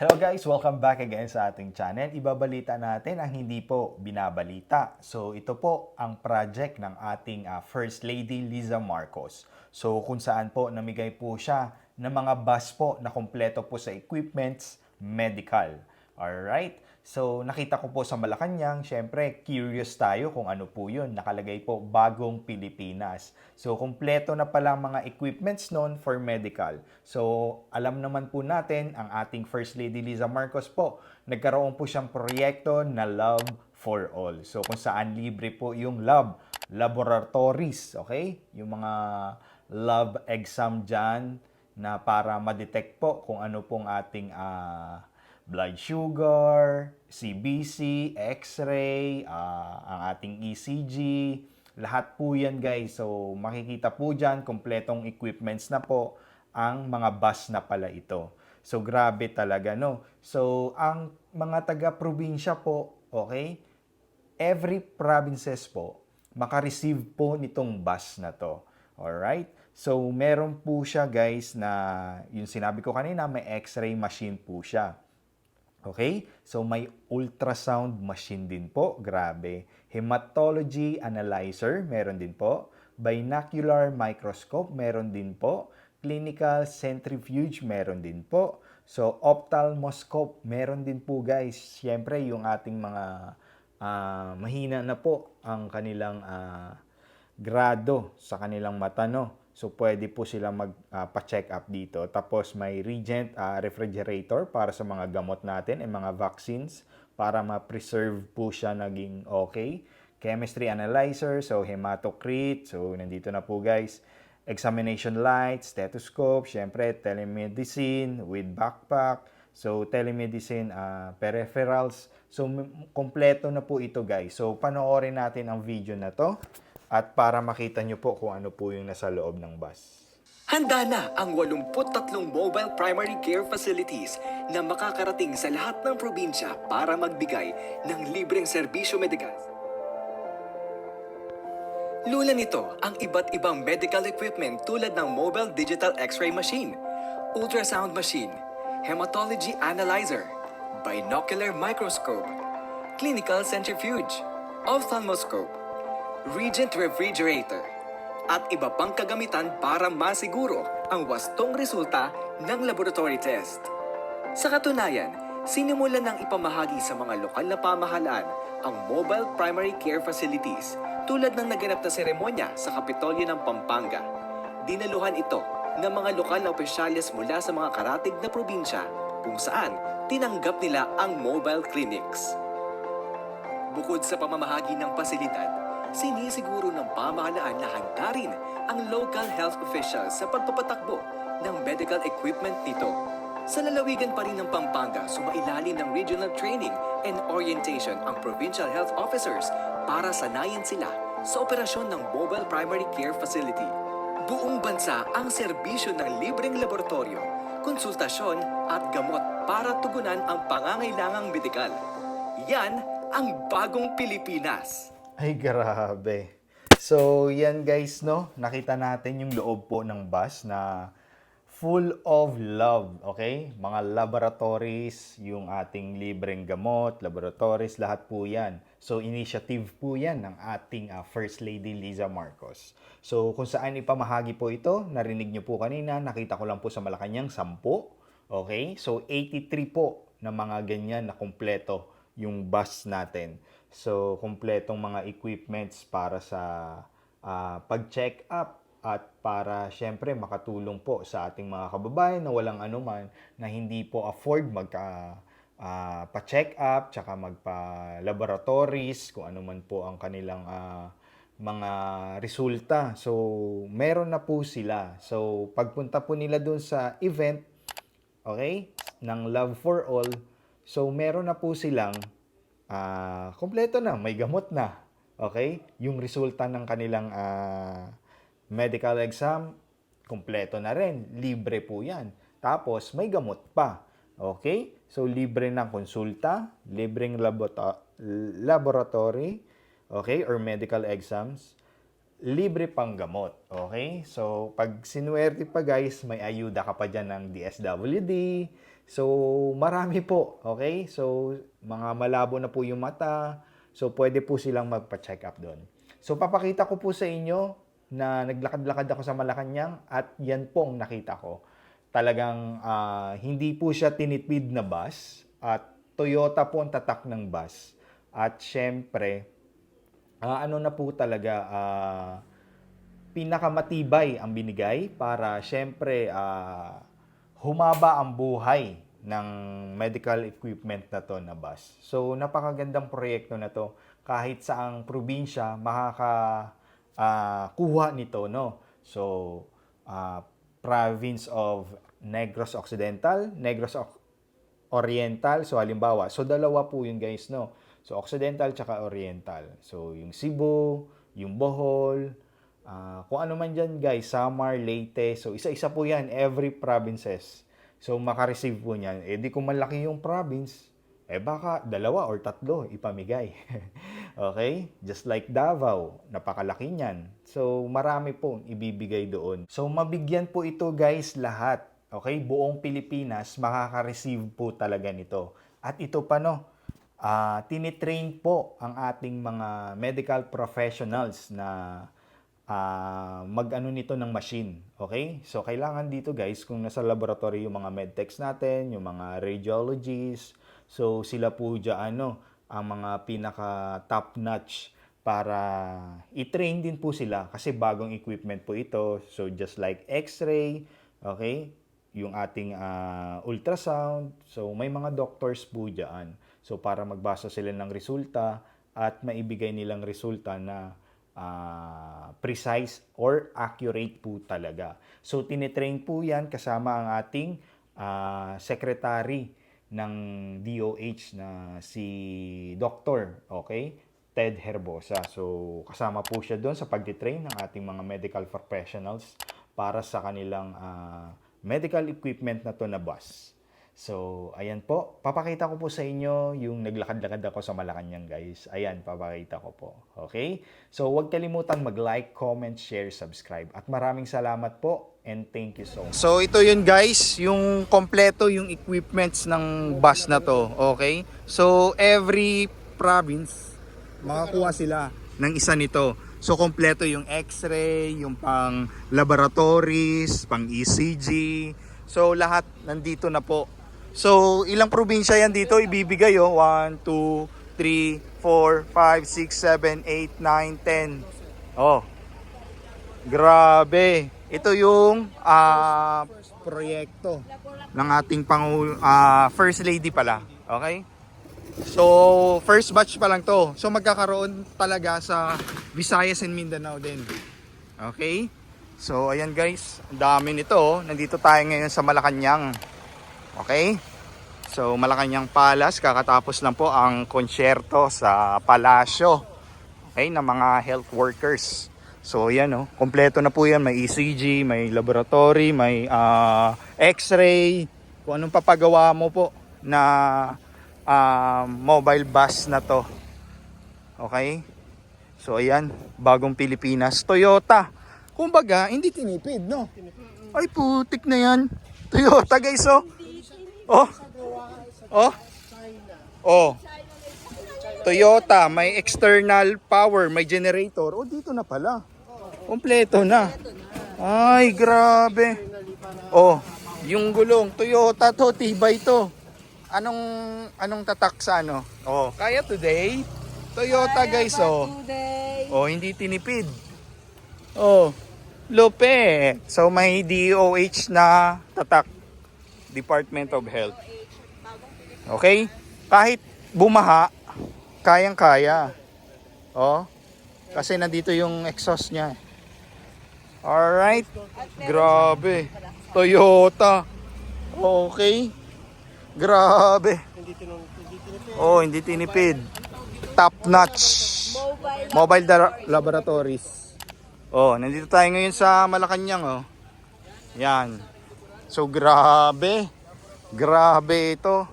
Hello guys! Welcome back again sa ating channel. Ibabalita natin ang hindi po binabalita. So ito po ang project ng ating First Lady Liza Marcos. So kung saan po namigay po siya ng mga bus po na kompleto po sa equipments medical. Alright? So nakita ko po sa Malacanang, syempre curious tayo kung ano po yun. Nakalagay po Bagong Pilipinas. So kompleto na pala mga equipments noon for medical. So alam naman po natin ang ating First Lady Liza Marcos po, nagkaroon po siyang proyekto na Love for All. So kung saan libre po yung laboratories, okay? Yung mga lab exam dyan na para ma-detect po kung ano pong ating blood sugar, CBC, X-ray, ang ating ECG, lahat po yan guys. So makikita po dyan, kompletong equipments na po ang mga bus na pala ito. So grabe talaga no. So ang mga taga-probinsya po, okay, every provinces po, makareceive po nitong bus na to. Alright? So meron po siya guys na, yung sinabi ko kanina, may X-ray machine po siya. Okay? So may ultrasound machine din po. Grabe. Hematology analyzer, meron din po. Binocular microscope, meron din po. Clinical centrifuge, meron din po. So ophthalmoscope, meron din po guys. Siyempre, yung ating mga mahina na po ang kanilang grado sa kanilang mata, no? So, pwede po sila magpa-check up dito. Tapos, may Regent refrigerator para sa mga gamot natin and mga vaccines para ma-preserve po siya naging okay. Chemistry analyzer, so hematocrit, so nandito na po guys. Examination light, stethoscope, syempre telemedicine with backpack. So, telemedicine peripherals. So, kompleto na po ito guys. So, panoorin natin ang video na to. At para makita nyo po kung ano po yung nasa loob ng bus. Handa na ang 83 mobile primary care facilities na makakarating sa lahat ng probinsya para magbigay ng libreng serbisyo medikal. Lula nito ang iba't ibang medical equipment tulad ng mobile digital x-ray machine, ultrasound machine, hematology analyzer, binocular microscope, clinical centrifuge, ophthalmoscope, Regent refrigerator, at iba pang kagamitan para masiguro ang wastong resulta ng laboratory test. Sa katunayan, sinimulan ng ipamahagi sa mga lokal na pamahalaan ang mobile primary care facilities tulad ng naganap na seremonya sa Kapitolyo ng Pampanga. Dinaluhan ito ng mga lokal na opisyales mula sa mga karatig na probinsya kung saan tinanggap nila ang mobile clinics. Bukod sa pamamahagi ng pasilidad, sinisiguro ng pamahalaan na handa rin ang local health officials sa pagpapatakbo ng medical equipment nito. Sa lalawigan pa rin ng Pampanga, sumailalim ng regional training and orientation ang provincial health officers para sanayin sila sa operasyon ng mobile primary care facility. Buong bansa ang serbisyo ng libreng laboratorio, konsultasyon at gamot para tugunan ang pangangailangang medikal. Yan ang bagong Pilipinas. Ay, grabe. So, yan guys, no? Nakita natin yung loob po ng bus na full of love, okay? Mga laboratories, yung ating libreng gamot, laboratories, lahat po yan. So, initiative po yan ng ating First Lady Liza Marcos. So, kung saan ipamahagi po ito, narinig nyo po kanina, nakita ko lang po sa Malacanang, 10. Okay? So, 83 po na mga ganyan na kumpleto yung bus natin. So, kumpletong mga equipments para sa pag-check up at para syempre makatulong po sa ating mga kababayan na walang anuman na hindi po afford pa-check up tsaka magpa-laboratories kung anuman po ang kanilang mga resulta. So, meron na po sila. So, pagpunta po nila dun sa event, okay, ng Love for All, so meron na po silang kompleto na, may gamot na. Okay? Yung resulta ng kanilang medical exam, kompleto na rin. Libre po yan. Tapos, may gamot pa. Okay? So, libre ng konsulta, libreng laboratory, okay, or medical exams, libre pang gamot. Okay? So, pag sinuwerte pa guys, may ayuda ka pa dyan ng DSWD, So, marami po, okay? So, mga malabo na po yung mata, so pwede po silang magpa-check up doon. So, papakita ko po sa inyo na naglakad-lakad ako sa Malacanang at yan pong nakita ko. Talagang hindi po siya tinipid na bus at Toyota po ang tatak ng bus. At syempre, ano na po talaga, pinakamatibay ang binigay para syempre humaba ang buhay ng medical equipment na to na bus. So napakagandang proyekto na to, kahit saang probinsya kuha nito, no. So province of Negros Occidental, Oriental. So halimbawa, so dalawa po yun guys, no. So Occidental tsaka Oriental. So yung Cebu, yung Bohol, kung ano man dyan guys, Samar, Leyte. So isa-isa po yan, every provinces. So makareceive po niyan. Eh di kung malaki yung province, eh baka dalawa or tatlo ipamigay. Okay? Just like Davao, napakalaki niyan. So marami pong ibibigay doon. So mabigyan po ito guys lahat. Okay? Buong Pilipinas makaka-receive po talaga nito. At ito pa no, tinitrain po ang ating mga medical professionals na mag-ano nito ng machine. Okay? So, kailangan dito guys, kung nasa laboratory yung mga medtechs natin, yung mga radiologists, so sila po dyan, ang mga pinaka top notch para i-train din po sila kasi bagong equipment po ito. So, just like x-ray, okay? Yung ating ultrasound. So, may mga doctors po dyan. So, para magbasa sila ng resulta at maibigay nilang resulta na precise or accurate po talaga. So, tinitrain po yan kasama ang ating secretary ng DOH na si Dr. Okay? Ted Herbosa. So, kasama po siya doon sa pagtitrain ng ating mga medical professionals para sa kanilang medical equipment na to na bus. So, ayan po. Papakita ko po sa inyo yung naglakad-lakad ako sa Malacanang, guys. Ayan, papakita ko po. Okay? So, huwag kalimutan mag-like, comment, share, subscribe. At maraming salamat po and thank you so much. So, ito yun, guys. Yung kompleto yung equipments ng bus na to. Okay? So, every province, makakuha sila ng isa nito. So, kompleto yung x-ray, yung pang laboratories, pang ECG. So, lahat nandito na po. So, ilang probinsya yan dito ibibigay, 1, 2, 3, 4, 5, 6, 7, 8, 9, 10. Oh, grabe. Ito yung proyekto ng ating First Lady pala. Okay? So, first batch pa lang to. So, magkakaroon talaga sa Visayas and Mindanao din. Okay? So, ayan guys. Ang dami nito. Nandito tayo ngayon sa Malacanang. Okay? So, Malacanang Palace. Kakatapos lang po ang konsyerto sa palasyo. Okay? Ng mga health workers. So, ayan oh. Kompleto na po yan. May ECG, may laboratory, may x-ray. Kung anong papagawa mo po na mobile bus na to. Okay? So ayan, bagong Pilipinas, Toyota. Kumbaga, hindi tinipid, no? Ay putik na yan. Toyota guys, oh. Oh. Oh. Oh. Toyota, may external power, may generator. Oh, dito na pala. Kompleto na. Ay, grabe. Oh, yung gulong, Toyota to, tibay to. Anong tatak sa ano? Oh, kaya today. Toyota guys, oh. Oh, hindi tinipid. Oh, lupe. So may DOH na tatak. Department of Health. Okay? Kahit bumaha, kayang-kaya. Oh. Kasi nandito yung exhaust niya. Alright. Grabe. Toyota. Okay. Grabe. Oh, hindi tinipid. Top notch. Mobile laboratories. Oh, nandito tayo ngayon sa Malacanang, oh. Yan. So, grabe. Grabe ito.